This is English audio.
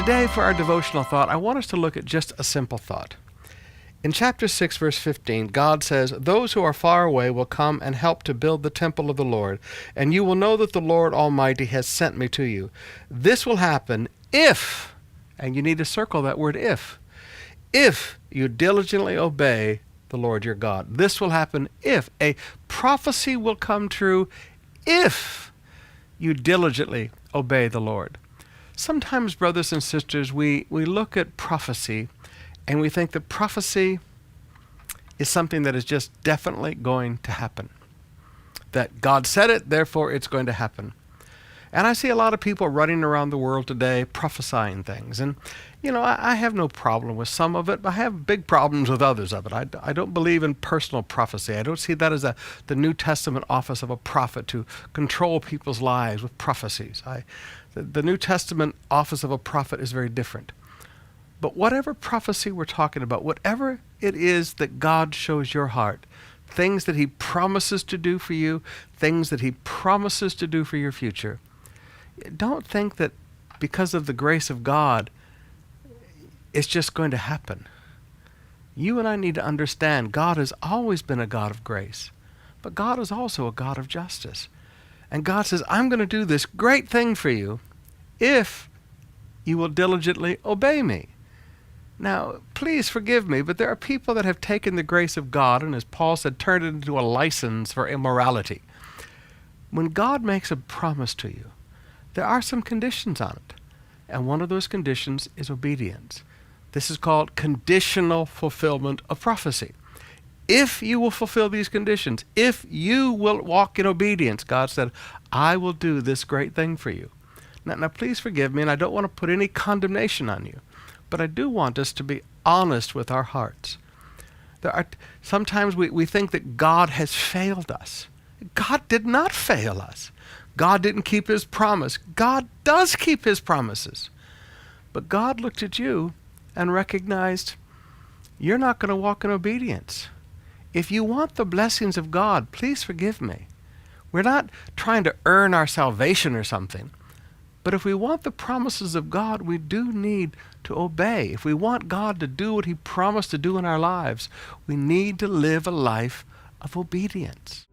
Today, for our devotional thought, I want us to look at just a simple thought. In chapter 6, verse 15, God says, "Those who are far away will come and help to build the temple of the Lord, and you will know that the Lord Almighty has sent me to you. This will happen if," and you need to circle that word if you diligently obey the Lord your God. This will happen if. A prophecy will come true if you diligently obey the Lord. Sometimes, brothers and sisters, we look at prophecy and we think that prophecy is something that is just definitely going to happen. That God said it, therefore it's going to happen. And I see a lot of people running around the world today prophesying things. And, I have no problem with some of it, but I have big problems with others of it. I don't believe in personal prophecy. I don't see that as the New Testament office of a prophet to control people's lives with prophecies. The New Testament office of a prophet is very different. But whatever prophecy we're talking about, whatever it is that God shows your heart, things that he promises to do for you, things that he promises to do for your future, don't think that because of the grace of God, it's just going to happen. You and I need to understand God has always been a God of grace, but God is also a God of justice. And God says, I'm going to do this great thing for you if you will diligently obey me. Now, please forgive me, but there are people that have taken the grace of God and, as Paul said, turned it into a license for immorality. When God makes a promise to you, there are some conditions on it. And one of those conditions is obedience. This is called conditional fulfillment of prophecy. If you will fulfill these conditions, if you will walk in obedience, God said, I will do this great thing for you. Now, please forgive me, and I don't want to put any condemnation on you, but I do want us to be honest with our hearts. Sometimes we think that God has failed us. God did not fail us. God didn't keep his promise. God does keep his promises. But God looked at you and recognized you're not going to walk in obedience. If you want the blessings of God, please forgive me. We're not trying to earn our salvation or something. But if we want the promises of God, we do need to obey. If we want God to do what he promised to do in our lives, we need to live a life of obedience.